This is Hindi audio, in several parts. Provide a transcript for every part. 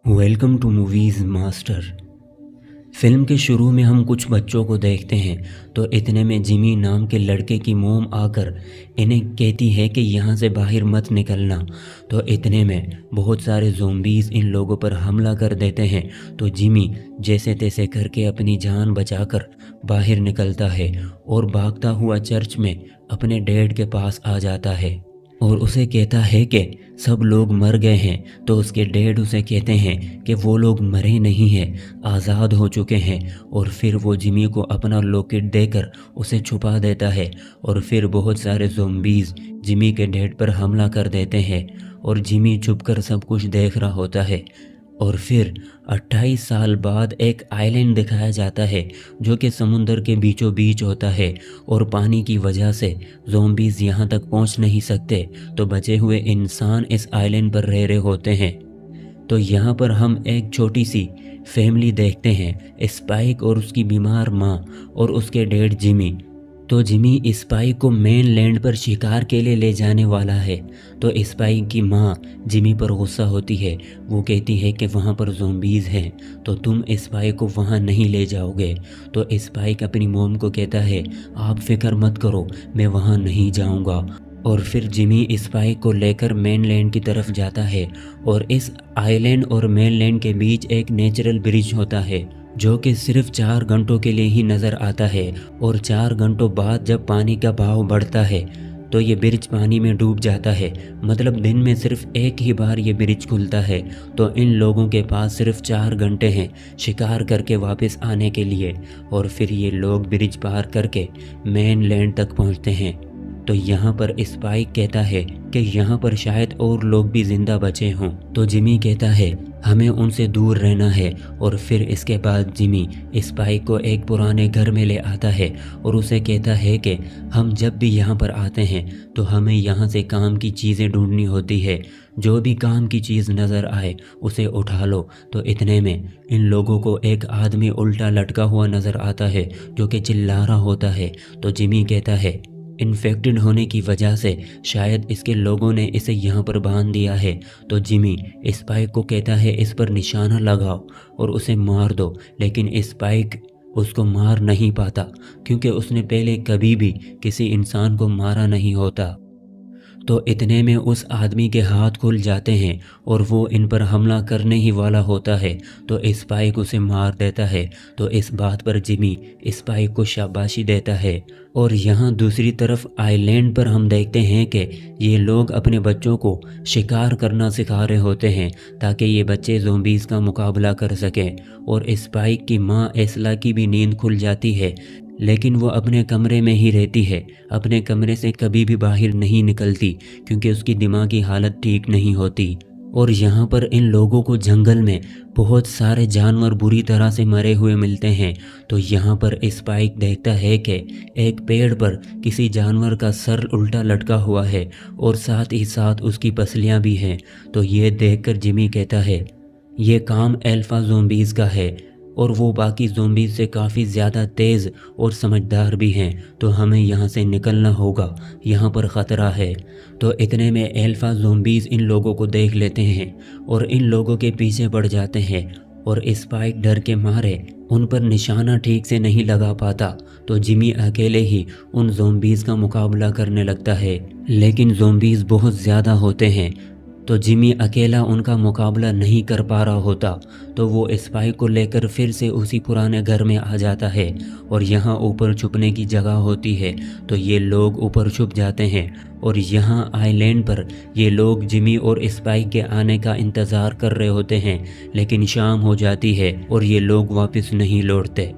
Welcome to movies master. Film के शुरू में हम कुछ बच्चों को देखते हैं तो इतने में जिमी नाम के लड़के की मोम आकर इन्हें कहती है कि यहाँ से बाहर मत निकलना। तो इतने में बहुत सारे ज़ोंबीज़ इन लोगों पर हमला कर देते हैं। तो जिमी जैसे तैसे करके अपनी जान बचाकर बाहर निकलता है और भागता हुआ चर्च में अपने डैड के पास आ जाता है और उसे कहता है कि सब लोग मर गए हैं। तो उसके डैड उसे कहते हैं कि वो लोग मरे नहीं हैं, आज़ाद हो चुके हैं। और फिर वो जिमी को अपना लॉकेट देकर उसे छुपा देता है और फिर बहुत सारे ज़ोंबीज़ जिमी के डैड पर हमला कर देते हैं और जिमी छुपकर सब कुछ देख रहा होता है। और फिर 28 साल बाद एक आइलैंड दिखाया जाता है जो कि समुंदर के बीचों बीच होता है और पानी की वजह से ज़ोंबीज़ यहाँ तक पहुँच नहीं सकते। तो बचे हुए इंसान इस आइलैंड पर रह रहे होते हैं। तो यहाँ पर हम एक छोटी सी फैमिली देखते हैं, स्पाइक और उसकी बीमार माँ और उसके डैड जिमी। तो जिमी स्पाइक को मेन लैंड पर शिकार के लिए ले जाने वाला है। तो स्पाइक की माँ जिमी पर गुस्सा होती है। वो कहती है कि वहाँ पर ज़ोंबीज़ हैं तो तुम स्पाइक को वहाँ नहीं ले जाओगे। तो स्पाइक अपनी मोम को कहता है आप फिक्र मत करो, मैं वहाँ नहीं जाऊँगा। और फिर जिमी स्पाइक को लेकर मेनलैंड की तरफ जाता है और इस आइलैंड और मेनलैंड के बीच एक नेचुरल ब्रिज होता है जो कि सिर्फ 4 घंटों के लिए ही नज़र आता है। और 4 घंटों बाद जब पानी का बहाव बढ़ता है तो ये ब्रिज पानी में डूब जाता है। मतलब दिन में सिर्फ एक ही बार ये ब्रिज खुलता है। तो इन लोगों के पास सिर्फ 4 घंटे हैं शिकार करके वापस आने के लिए। और फिर ये लोग ब्रिज पार करके मेन लैंड तक पहुंचते हैं। तो यहाँ पर स्पाइक कहता है कि यहाँ पर शायद और लोग भी जिंदा बचे हों। तो जिमी कहता है हमें उनसे दूर रहना है। और फिर इसके बाद जिमी स्पाइक को एक पुराने घर में ले आता है और उसे कहता है कि हम जब भी यहाँ पर आते हैं तो हमें यहाँ से काम की चीज़ें ढूंढनी होती है, जो भी काम की चीज़ नज़र आए उसे उठा लो। तो इतने में इन लोगों को एक आदमी उल्टा लटका हुआ नज़र आता है जो कि चिल्ला रहा होता है। तो जिमी कहता है इन्फेक्टेड होने की वजह से शायद इसके लोगों ने इसे यहाँ पर बांध दिया है। तो जिमी स्पाइक को कहता है इस पर निशाना लगाओ और उसे मार दो। लेकिन स्पाइक उसको मार नहीं पाता क्योंकि उसने पहले कभी भी किसी इंसान को मारा नहीं होता। तो इतने में उस आदमी के हाथ खुल जाते हैं और वो इन पर हमला करने ही वाला होता है। तो स्पाइक उसे मार देता है। तो इस बात पर जिमी स्पाइक को शाबाशी देता है। और यहाँ दूसरी तरफ आइलैंड पर हम देखते हैं कि ये लोग अपने बच्चों को शिकार करना सिखा रहे होते हैं ताकि ये बच्चे ज़ोंबीज़ का मुकाबला कर सकें। और स्पाइक की माँ एस्ला की भी नींद खुल जाती है लेकिन वो अपने कमरे में ही रहती है, अपने कमरे से कभी भी बाहर नहीं निकलती क्योंकि उसकी दिमागी हालत ठीक नहीं होती। और यहाँ पर इन लोगों को जंगल में बहुत सारे जानवर बुरी तरह से मरे हुए मिलते हैं। तो यहाँ पर स्पाइक देखता है कि एक पेड़ पर किसी जानवर का सर उल्टा लटका हुआ है और साथ ही साथ उसकी पसलियाँ भी हैं। तो ये देखकर जिमी कहता है ये काम अल्फा ज़ोंबीज़ का है और वो बाकी ज़ोंबीज़ से काफ़ी ज़्यादा तेज़ और समझदार भी हैं। तो हमें यहाँ से निकलना होगा, यहाँ पर ख़तरा है। तो इतने में अल्फा ज़ोंबीज़ इन लोगों को देख लेते हैं और इन लोगों के पीछे पड़ जाते हैं। और स्पाइक डर के मारे उन पर निशाना ठीक से नहीं लगा पाता। तो जिमी अकेले ही उन ज़ोंबीज़ का मुकाबला करने लगता है लेकिन ज़ोंबीज़ बहुत ज़्यादा होते हैं। तो जिमी अकेला उनका मुकाबला नहीं कर पा रहा होता। तो वो स्पाइक को लेकर फिर से उसी पुराने घर में आ जाता है और यहाँ ऊपर छुपने की जगह होती है। तो ये लोग ऊपर छुप जाते हैं और यहाँ आइलैंड पर ये लोग जिमी और स्पाइक के आने का इंतज़ार कर रहे होते हैं। लेकिन शाम हो जाती है और ये लोग वापस नहीं लौटते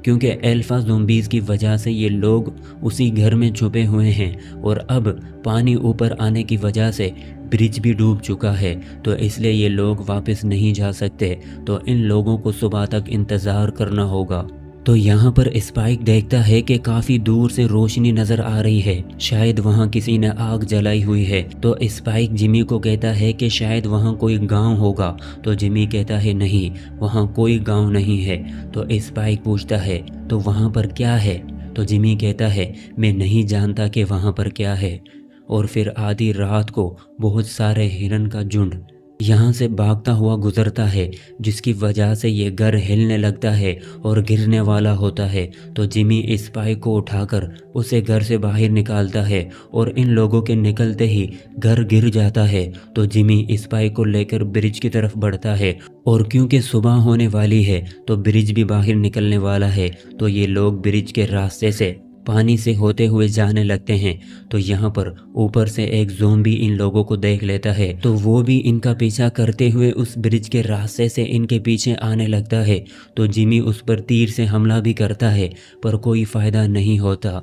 क्योंकि अल्फा ज़ोंबीज़ की वजह से ये लोग उसी घर में छुपे हुए हैं। और अब पानी ऊपर आने की वजह से ब्रिज भी डूब चुका है तो इसलिए ये लोग वापस नहीं जा सकते। तो इन लोगों को सुबह तक इंतज़ार करना होगा। तो यहाँ पर स्पाइक देखता है कि काफ़ी दूर से रोशनी नज़र आ रही है, शायद वहाँ किसी ने आग जलाई हुई है। तो स्पाइक जिमी को कहता है कि शायद वहाँ कोई गांव होगा। तो जिमी कहता है नहीं, वहाँ कोई गांव नहीं है। तो स्पाइक पूछता है तो वहाँ पर क्या है। तो जिमी कहता है मैं नहीं जानता कि वहाँ पर क्या है। और फिर आधी रात को बहुत सारे हिरन का झुंड यहाँ से भागता हुआ गुजरता है, जिसकी वजह से ये घर हिलने लगता है और गिरने वाला होता है। तो जिमी स्पाइक को उठाकर उसे घर से बाहर निकालता है और इन लोगों के निकलते ही घर गिर जाता है। तो जिमी स्पाइक को लेकर ब्रिज की तरफ बढ़ता है और क्योंकि सुबह होने वाली है तो ब्रिज भी बाहर निकलने वाला है। तो ये लोग ब्रिज के रास्ते से पानी से होते हुए जाने लगते हैं। तो यहाँ पर ऊपर से एक ज़ोंबी इन लोगों को देख लेता है, तो वो भी इनका पीछा करते हुए उस ब्रिज के रास्ते से इनके पीछे आने लगता है। तो जिमी उस पर तीर से हमला भी करता है, पर कोई फ़ायदा नहीं होता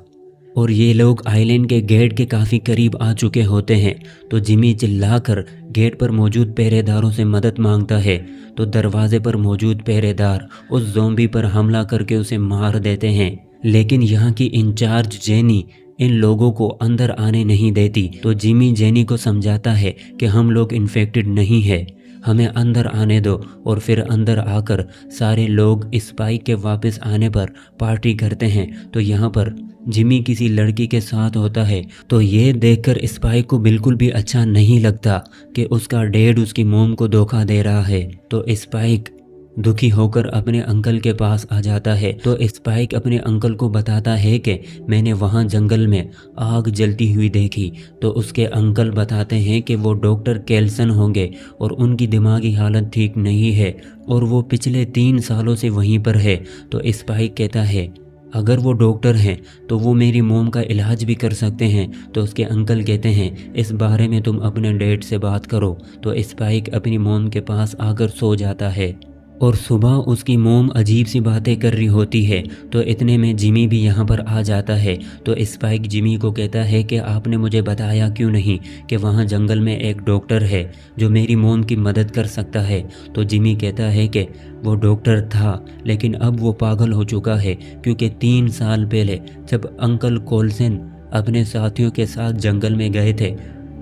और ये लोग आइलैंड के गेट के काफ़ी करीब आ चुके होते हैं। तो जिमी चिल्लाकर गेट पर मौजूद पहरेदारों से मदद मांगता है। तो दरवाजे पर मौजूद पहरेदार उस ज़ोंबी पर हमला करके उसे मार देते हैं, लेकिन यहाँ की इंचार्ज जेनी इन लोगों को अंदर आने नहीं देती। तो जिमी जेनी को समझाता है कि हम लोग इन्फेक्टेड नहीं है, हमें अंदर आने दो। और फिर अंदर आकर सारे लोग स्पाइक के वापस आने पर पार्टी करते हैं। तो यहाँ पर जिमी किसी लड़की के साथ होता है। तो ये देखकर स्पाइक को बिल्कुल भी अच्छा नहीं लगता कि उसका डैड उसकी मोम को धोखा दे रहा है। तो स्पाइक दुखी होकर अपने अंकल के पास आ जाता है। तो स्पाइक अपने अंकल को बताता है कि मैंने वहाँ जंगल में आग जलती हुई देखी। तो उसके अंकल बताते हैं कि वो डॉक्टर केल्सन होंगे और उनकी दिमागी हालत ठीक नहीं है और वो पिछले 3 सालों से वहीं पर है। तो स्पाइक कहता है अगर वो डॉक्टर हैं तो वो मेरी मोम का इलाज भी कर सकते हैं। तो उसके अंकल कहते हैं इस बारे में तुम अपने डैड से बात करो। तो स्पाइक अपनी मोम के पास आकर सो जाता है और सुबह उसकी मोम अजीब सी बातें कर रही होती है। तो इतने में जिमी भी यहाँ पर आ जाता है। तो स्पाइक जिमी को कहता है कि आपने मुझे बताया क्यों नहीं कि वहाँ जंगल में एक डॉक्टर है जो मेरी मोम की मदद कर सकता है। तो जिमी कहता है कि वो डॉक्टर था, लेकिन अब वो पागल हो चुका है, क्योंकि 3 साल पहले जब अंकल कोल्सन अपने साथियों के साथ जंगल में गए थे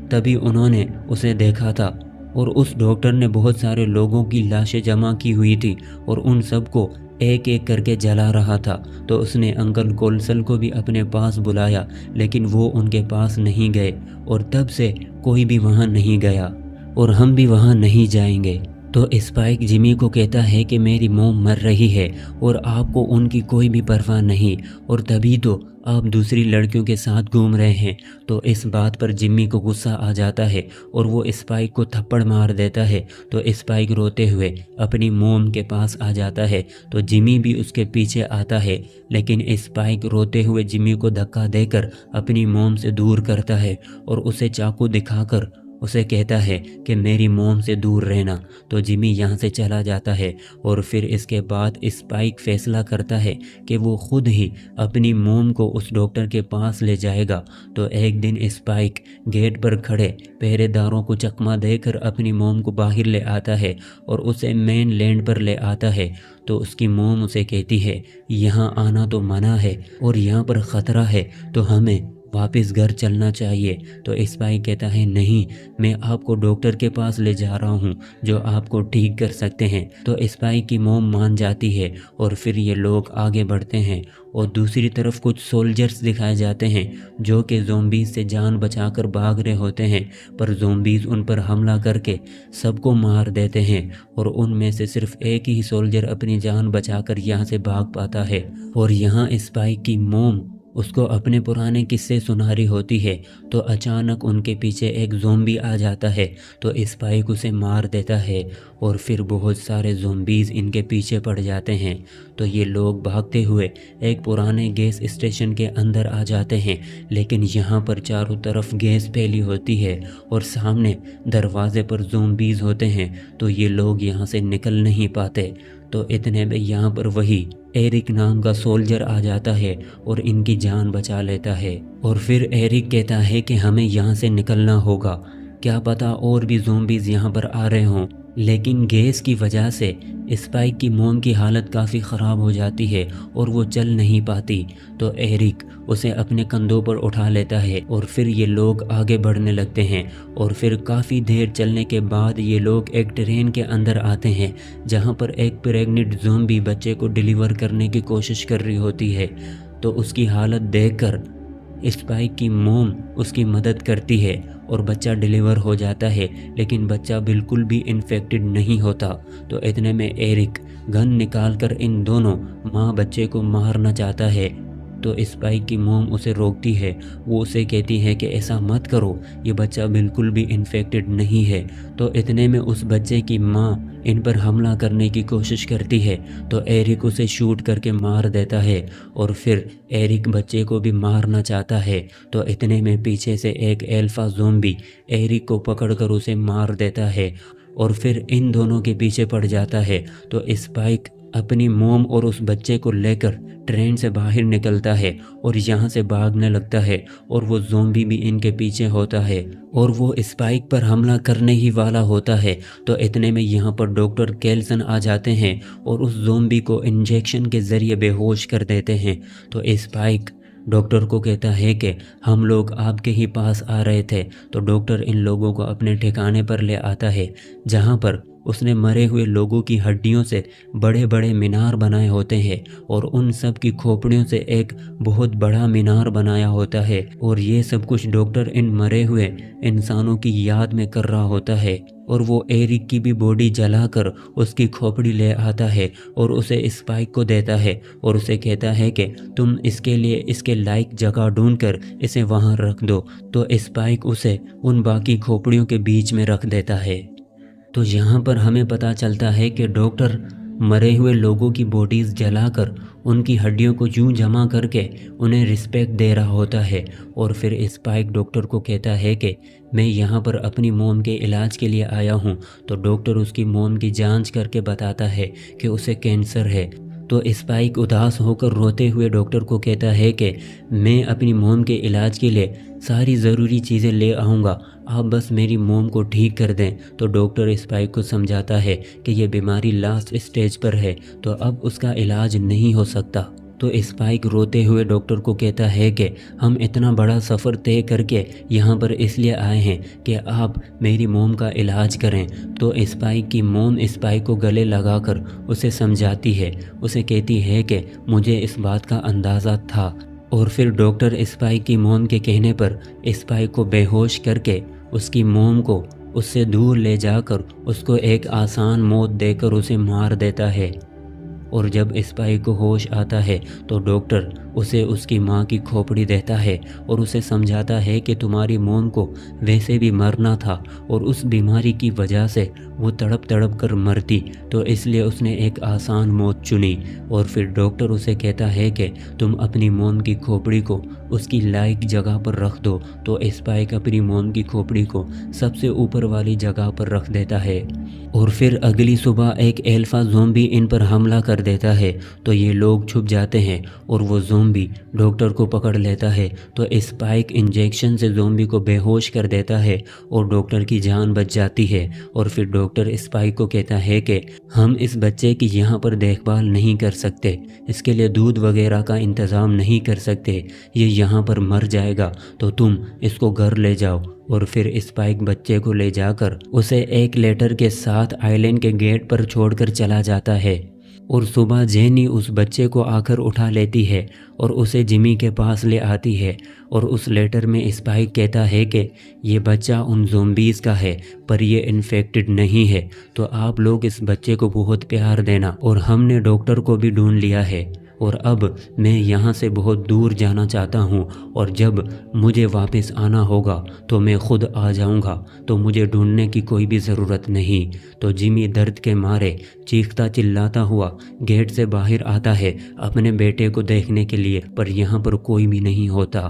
तभी उन्होंने उसे देखा था और उस डॉक्टर ने बहुत सारे लोगों की लाशें जमा की हुई थी और उन सबको एक एक करके जला रहा था। तो उसने अंकल कोल्सन को भी अपने पास बुलाया, लेकिन वो उनके पास नहीं गए और तब से कोई भी वहाँ नहीं गया और हम भी वहाँ नहीं जाएंगे। तो स्पाइक जिमी को कहता है कि मेरी मोम मर रही है और आपको उनकी कोई भी परवाह नहीं, और तभी तो आप दूसरी लड़कियों के साथ घूम रहे हैं। तो इस बात पर जिमी को गुस्सा आ जाता है और वो स्पाइक को थप्पड़ मार देता है। तो स्पाइक रोते हुए अपनी मोम के पास आ जाता है। तो जिमी भी उसके पीछे आता है, लेकिन स्पाइक रोते हुए जिमी को धक्का देकर अपनी मोम से दूर करता है और उसे चाकू दिखाकर उसे कहता है कि मेरी मोम से दूर रहना। तो जिमी यहाँ से चला जाता है और फिर इसके बाद स्पाइक फैसला करता है कि वो खुद ही अपनी मोम को उस डॉक्टर के पास ले जाएगा। तो एक दिन स्पाइक गेट पर खड़े पहरेदारों को चकमा देकर अपनी मोम को बाहर ले आता है और उसे मेन लैंड पर ले आता है। तो उसकी मोम उसे कहती है यहाँ आना तो मना है और यहाँ पर ख़तरा है, तो हमें वापस घर चलना चाहिए। तो स्पाइक कहता है नहीं, मैं आपको डॉक्टर के पास ले जा रहा हूँ जो आपको ठीक कर सकते हैं। तो स्पाइक की मोम मान जाती है और फिर ये लोग आगे बढ़ते हैं और दूसरी तरफ कुछ सोल्जर्स दिखाए जाते हैं जो कि ज़ोंबीज़ से जान बचाकर भाग रहे होते हैं, पर ज़ोंबीज़ उन पर हमला करके सबको मार देते हैं और उनमें से सिर्फ एक ही सोल्जर अपनी जान बचाकर यहाँ से भाग पाता है। और यहाँ स्पाइक की मोम उसको अपने पुराने किस्से सुना रही होती है। तो अचानक उनके पीछे एक ज़ोंबी आ जाता है। तो स्पाइक उसे मार देता है और फिर बहुत सारे ज़ोंबीज़ इनके पीछे पड़ जाते हैं। तो ये लोग भागते हुए एक पुराने गैस स्टेशन के अंदर आ जाते हैं, लेकिन यहाँ पर चारों तरफ गैस फैली होती है और सामने दरवाजे पर ज़ोंबीज़ होते हैं। तो ये लोग यहाँ से निकल नहीं पाते। तो इतने में यहाँ पर वही एरिक नाम का सोल्जर आ जाता है और इनकी जान बचा लेता है। और फिर एरिक कहता है कि हमें यहाँ से निकलना होगा, क्या पता और भी ज़ोंबीज़ यहाँ पर आ रहे हों। लेकिन गैस की वजह से स्पाइक की मोम की हालत काफ़ी ख़राब हो जाती है और वो चल नहीं पाती। तो एरिक उसे अपने कंधों पर उठा लेता है और फिर ये लोग आगे बढ़ने लगते हैं। और फिर काफ़ी देर चलने के बाद ये लोग एक ट्रेन के अंदर आते हैं जहाँ पर एक प्रेग्नेंट ज़ोंबी बच्चे को डिलीवर करने की कोशिश कर रही होती है। तो उसकी हालत देखकर स्पाइक की मोम उसकी मदद करती है और बच्चा डिलीवर हो जाता है, लेकिन बच्चा बिल्कुल भी इन्फेक्टेड नहीं होता। तो इतने में एरिक गन निकाल कर इन दोनों माँ बच्चे को मारना चाहता है। तो स्पाइक की मोम उसे रोकती है। वो उसे कहती है कि ऐसा मत करो, ये बच्चा बिल्कुल भी इन्फेक्टेड नहीं है। तो इतने में उस बच्चे की माँ इन पर हमला करने की कोशिश करती है, तो एरिक उसे शूट करके मार देता है और फिर एरिक बच्चे को भी मारना चाहता है। तो इतने में पीछे से एक एल्फा ज़ोंबी एरिक को पकड़कर उसे मार देता है और फिर इन दोनों के पीछे पड़ जाता है। तो स्पाइक अपनी मोम और उस बच्चे को लेकर ट्रेन से बाहर निकलता है और यहाँ से भागने लगता है और वो ज़ोंबी भी इनके पीछे होता है और वो स्पाइक पर हमला करने ही वाला होता है। तो इतने में यहाँ पर डॉक्टर केल्सन आ जाते हैं और उस ज़ोंबी को इंजेक्शन के ज़रिए बेहोश कर देते हैं। तो स्पाइक डॉक्टर को कहता है कि हम लोग आपके ही पास आ रहे थे। तो डॉक्टर इन लोगों को अपने ठिकाने पर ले आता है, जहाँ पर उसने मरे हुए लोगों की हड्डियों से बड़े बड़े मीनार बनाए होते हैं और उन सब की खोपड़ियों से एक बहुत बड़ा मीनार बनाया होता है। और ये सब कुछ डॉक्टर इन मरे हुए इंसानों की याद में कर रहा होता है। और वो एरिक की भी बॉडी जलाकर उसकी खोपड़ी ले आता है और उसे स्पाइक को देता है और उसे कहता है कि तुम इसके लिए इसके लायक जगह ढूंढकर इसे वहाँ रख दो। तो स्पाइक उसे उन बाकी खोपड़ियों के बीच में रख देता है। तो यहाँ पर हमें पता चलता है कि डॉक्टर मरे हुए लोगों की बॉडीज़ जलाकर उनकी हड्डियों को यूं जमा करके उन्हें रिस्पेक्ट दे रहा होता है। और फिर स्पाइक डॉक्टर को कहता है कि मैं यहाँ पर अपनी मोम के इलाज के लिए आया हूँ। तो डॉक्टर उसकी मोम की जांच करके बताता है कि उसे कैंसर है। तो स्पाइक उदास होकर रोते हुए डॉक्टर को कहता है कि मैं अपनी मोम के इलाज के लिए सारी ज़रूरी चीज़ें ले आऊँगा, आप बस मेरी मोम को ठीक कर दें। तो डॉक्टर स्पाइक को समझाता है कि यह बीमारी लास्ट स्टेज पर है, तो अब उसका इलाज नहीं हो सकता। तो स्पाइक रोते हुए डॉक्टर को कहता है कि हम इतना बड़ा सफ़र तय करके यहाँ पर इसलिए आए हैं कि आप मेरी मोम का इलाज करें। तो स्पाइक की मोम स्पाइक को गले लगाकर उसे समझाती है, उसे कहती है कि मुझे इस बात का अंदाज़ा था। और फिर डॉक्टर स्पाइक की मोम के कहने पर स्पाइक को बेहोश करके उसकी मोम को उससे दूर ले जाकर उसको एक आसान मौत देकर उसे मार देता है। और जब स्पाइक को होश आता है तो डॉक्टर उसे उसकी माँ की खोपड़ी देता है और उसे समझाता है कि तुम्हारी मोम को वैसे भी मरना था और उस बीमारी की वजह से वो तड़प तड़प कर मरती, तो इसलिए उसने एक आसान मौत चुनी। और फिर डॉक्टर उसे कहता है कि तुम अपनी मोम की खोपड़ी को उसकी लायक जगह पर रख दो। तो स्पाइक अपनी मोम की खोपड़ी को सबसे ऊपर वाली जगह पर रख देता है। और फिर अगली सुबह एक एल्फा ज़ोंबी इन पर हमला कर देता है। तो ये लोग छुप जाते हैं और वो ज़ोंबी डॉक्टर को पकड़ लेता है। तो स्पाइक इंजेक्शन से ज़ोंबी को बेहोश कर देता है और डॉक्टर की जान बच जाती है। और फिर डॉक्टर स्पाइक को कहता है कि हम इस बच्चे की यहाँ पर देखभाल नहीं कर सकते, इसके लिए दूध वगैरह का इंतज़ाम नहीं कर सकते, ये यहाँ पर मर जाएगा, तो तुम इसको घर ले जाओ। और फिर स्पाइक बच्चे को ले जाकर उसे एक लेटर के साथ आइलैंड के गेट पर छोड़कर चला जाता है। और सुबह जेनी उस बच्चे को आकर उठा लेती है और उसे जिमी के पास ले आती है। और उस लेटर में स्पाइक कहता है कि ये बच्चा उन ज़ोंबीज़ का है पर ये इन्फेक्टेड नहीं है, तो आप लोग इस बच्चे को बहुत प्यार देना। और हमने डॉक्टर को भी ढूंढ लिया है और अब मैं यहाँ से बहुत दूर जाना चाहता हूँ और जब मुझे वापस आना होगा तो मैं खुद आ जाऊँगा, तो मुझे ढूंढने की कोई भी ज़रूरत नहीं। तो जिमी दर्द के मारे चीखता चिल्लाता हुआ गेट से बाहर आता है अपने बेटे को देखने के लिए, पर यहाँ पर कोई भी नहीं होता।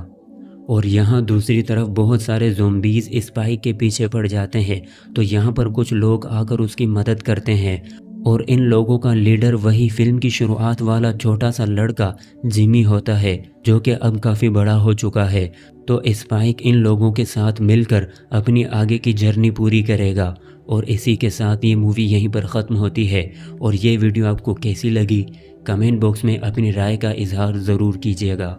और यहाँ दूसरी तरफ बहुत सारे ज़ोंबीज़ स्पाइक के पीछे पड़ जाते हैं। तो यहाँ पर कुछ लोग आकर उसकी मदद करते हैं और इन लोगों का लीडर वही फिल्म की शुरुआत वाला छोटा सा लड़का जिमी होता है, जो कि अब काफ़ी बड़ा हो चुका है। तो स्पाइक इन लोगों के साथ मिलकर अपनी आगे की जर्नी पूरी करेगा। और इसी के साथ ये मूवी यहीं पर ख़त्म होती है। और ये वीडियो आपको कैसी लगी कमेंट बॉक्स में अपनी राय का इजहार ज़रूर कीजिएगा।